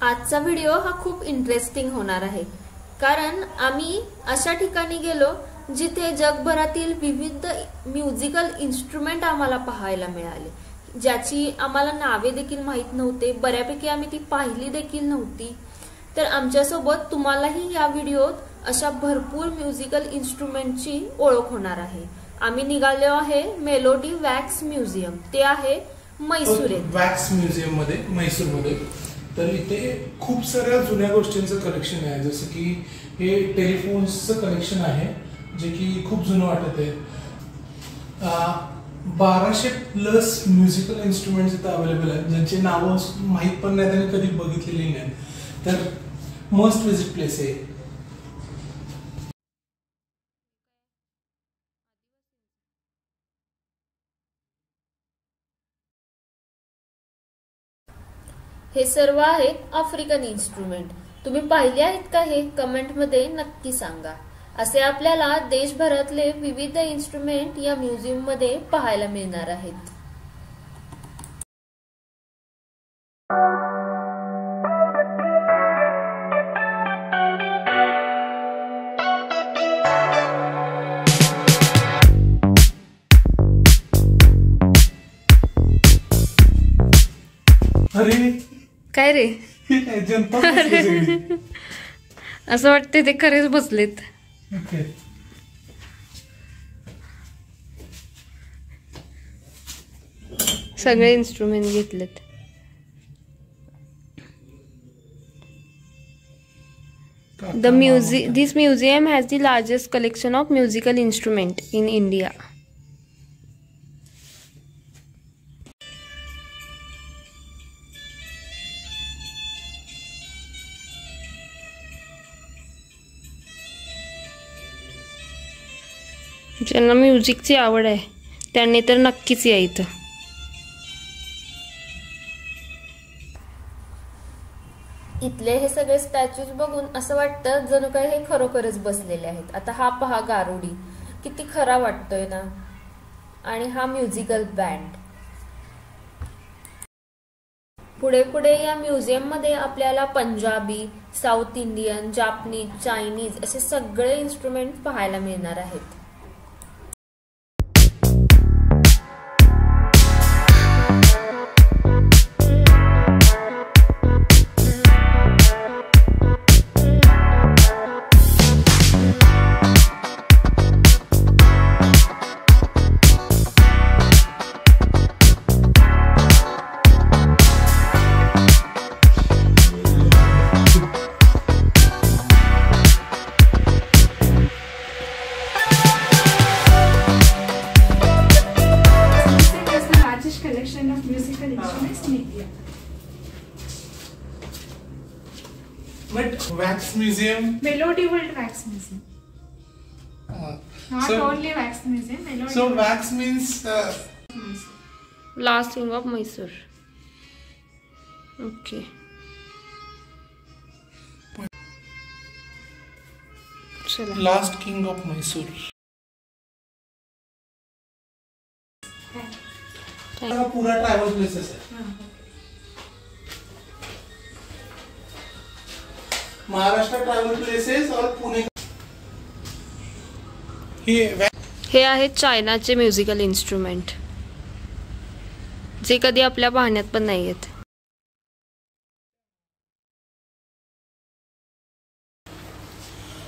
आजचा व्हिडिओ हा खूप इंटरेस्टिंग होणार आहे, कारण आम्ही अशा ठिकाणी गेलो जिथे जगभरातील विविध म्युझिकल इन्स्ट्रुमेंट आम्हाला पाहायला मिळाले, ज्याची आम्हाला नावे देखील माहित नव्हते. बऱ्यापैकी आम्ही ती पाहिली देखील नव्हती. तर आमच्यासोबत तुम्हालाही या व्हिडिओत अशा भरपूर म्युझिकल इन्स्ट्रुमेंटची ओळख होणार आहे. आम्ही निघालो आहे मेलोडी वॅक्स म्युझियम. ते आहे मैसूर येथे. वॅक्स म्युझियम मध्ये, मैसूर मध्ये. तर इथे खूप साऱ्या जुन्या गोष्टींचं कलेक्शन आहे, जसं की हे टेलिफोन्सचं कलेक्शन आहे, जे की खूप जुनं वाटत आहे. 1200+ म्युझिकल इन्स्ट्रुमेंट्स इथे अवेलेबल आहेत, ज्यांची नावं माहीत पण नाहीत आणि कधी बघितलेली नाहीत. तर मस्ट विजिट प्लेस आहे. हे सर्व आहेत आफ्रिकन इन्स्ट्रुमेंट. तुम्ही पाहिले आहेत का? हे कमेंटमध्ये नक्की सांगा. असे आपल्याला देशभरातले विविध इन्स्ट्रुमेंट या म्युझियम मध्ये पाहायला मिळणार आहेत. अरे काय रे? असं वाटते ते खरेच बसलेत. सगळे इन्स्ट्रुमेंट घेतलेत. This museum has the largest collection of musical instrument in India. ज्यांना म्युझिकची आवड आहे त्यांनी तर नक्कीच या इथं. इथले हे सगळे स्टॅच्यूज बघून असं वाटतं जणू काय हे खरोखरच बसलेले आहेत. आता हा पहा गारुडी, किती खरा वाटतोय ना. आणि हा म्युझिकल बँड. पुढे पुढे या म्युझियम मध्ये आपल्याला Punjabi, south Indian, Japanese, Chinese असे सगळे इन्स्ट्रुमेंट पाहायला मिळणार आहेत. Collection of musical instruments in India. But wax museum, Melody World Wax Museum. Not only wax museum, Melody. So wax means Last King of Mysore. Okay. Last King of Mysore. पूरा travel places है. Maharashtra travel places और पुणे. हे आहेत चायनाचे musical instrument, जे कधी आपल्या पाहण्यात पण नाही आहेत.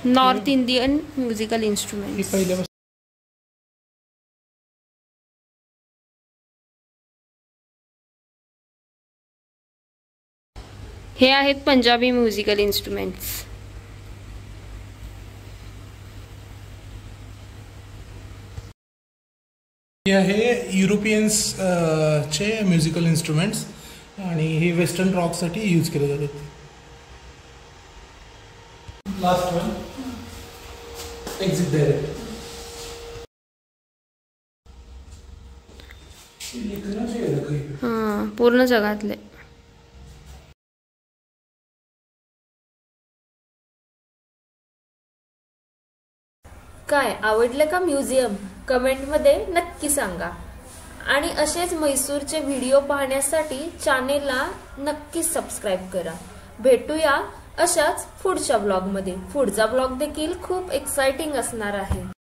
North Indian musical instrument. हे आहेत पंजाबी म्युझिकल इन्स्ट्रुमेंट्स. हे आहे युरोपियन्स चे म्युझिकल इन्स्ट्रुमेंट्स आणि हे वेस्टर्न रॉक साठी यूज केले जातात. Last one exit direct. पूर्ण जगातले. काय आवडलं का म्युझियम? कमेंटमध्ये नक्की सांगा. आणि असेच म्हैसूरचे व्हिडिओ पाहण्यासाठी चॅनेलला नक्की सबस्क्राइब करा. भेटूया अशाच पुढच्या ब्लॉगमध्ये. पुढचा ब्लॉग देखील खूप एक्साइटिंग असणार आहे.